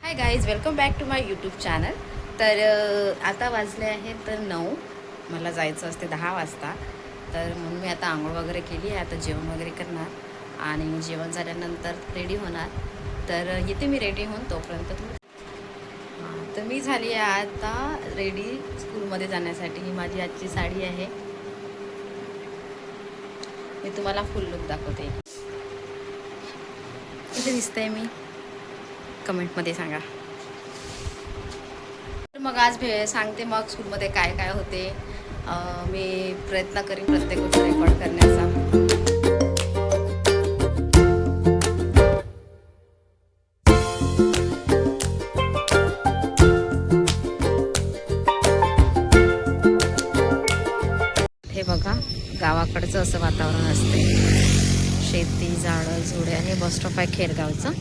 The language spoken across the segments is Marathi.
High guys, welcome back to my YouTube channel. तर आता वाजले आहेत तर 9. मला जायचं असते 10 वाजता. तर म्हणून मी आता आंघोळ वगैरे केली आहे. आता जेवण वगैरे करणार आणि जेवण झाल्यानंतर रेडी होणार. तर येते मी रेडी होऊन तोपर्यंत तर मी झाली आहे आता रेडी स्कूलमध्ये जाण्यासाठी. ही माझी आजची साडी आहे. मी तुम्हाला फुल लुक दाखवते. इथे दिसतंय मी, कमेंटमध्ये सांगा. मग आज सांगते मग स्कूलमध्ये काय काय होते. मी प्रयत्न करीन प्रत्येक गोष्ट रेकॉर्ड करण्याचा. हे बघा, गावाकडचं असं वातावरण असते. शेती, झाडं झुडे आणि बस स्टॉप आहे खेरगावचं.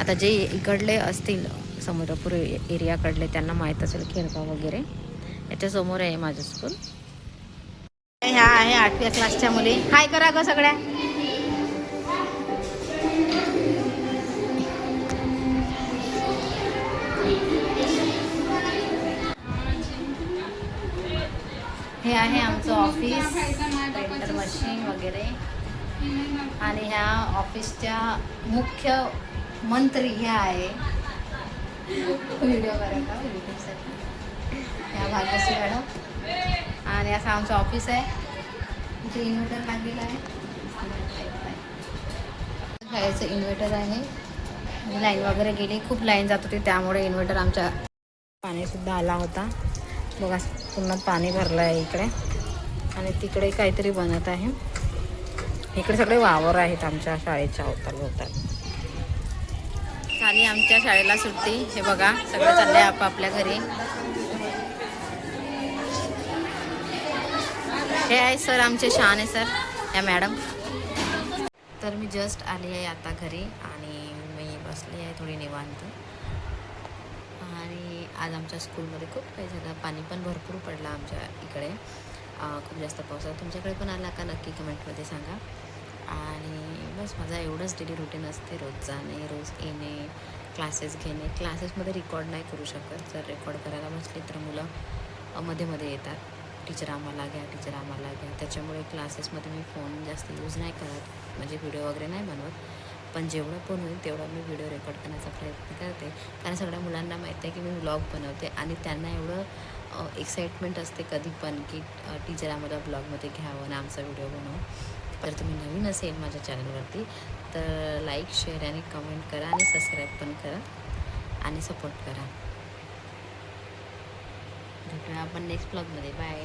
आता जे इकडले असतील समुद्रपूर एरियाकडले त्यांना माहीत असेल खेरगाव वगैरे. याच्यासमोर आहे माझं स्कूल. ह्या आहे 8व्या क्लासच्या मुली. हाय करा ग सगळ्या. हे आहे आमचं ऑफिस, प्रिंटर मशीन वगैरे. आणि ह्या ऑफिसच्या मुख्य मंत्री ह्या आहे. व्हिडिओ करायचा यूट्यूबसाठी ह्या भाग्यश्री मॅडम. आणि असं आमचं ऑफिस आहे. इथे इन्व्हर्टर लागलेलं आहे. ह्याचं इन्व्हर्टर आहे. लाईन वगैरे गेली, खूप लाईन जात होती त्यामुळे इन्व्हर्टर आमच्या पाणीसुद्धा आला होता. बघा, पुन्हा पाणी भरलं आहे इकडे. आणि तिकडे काहीतरी बनत आहे. इकडे सगळे वावर आहेत आमच्या शाळेच्या अवताल. झाली आमच्या शाळेला सुट्टी. हे बघा, सगळं चाललंय आपापल्या घरी. हे आहे सर आमचे, शहाणे सर, ह्या मॅडम. तर मी जस्ट आली आहे आता घरी आणि मी बसली आहे थोडी निवांत. आणि आज आमच्या स्कूलमध्ये खूप काही झालं. पाणी पण भरपूर पडलं आमच्या इकडे. खूप जास्त पाऊस आहे. तुमच्याकडे पण आला का नक्की कमेंटमध्ये सांगा. आणि बस माझा एवढंच डेली रुटीन असते. रोज जाणे, रोज येणे, क्लासेस घेणे. क्लासेसमध्ये रेकॉर्ड नाही करू शकत. जर रेकॉर्ड करायला बसले तर मुलं मध्ये मध्ये येतात, टीचर आम्हाला घ्या, टीचर आम्हाला घ्या. त्याच्यामुळे क्लासेसमध्ये मी फोन जास्त यूज नाही करत, म्हणजे व्हिडिओ वगैरे नाही बनवत. पण जेवढं पण होईल तेवढं मी व्हिडिओ रेकॉर्ड करण्याचा प्रयत्न करते. कारण सगळ्या मुलांना माहिती आहे की मी व्लॉग बनवते आणि त्यांना एवढं एक्साइटमेंट असते कधी पण की टीचर आम्हाला ब्लॉगमध्ये घ्यावं आणि आमचा व्हिडिओ बनवू. तर तुम्ही नवीन असेल माझ्या चॅनलवरती तर लाईक, शेअर आणि कमेंट करा आणि सबस्क्राईब पण करा आणि सपोर्ट करा. भेटूया आपण नेक्स्ट ब्लॉगमध्ये. बाय.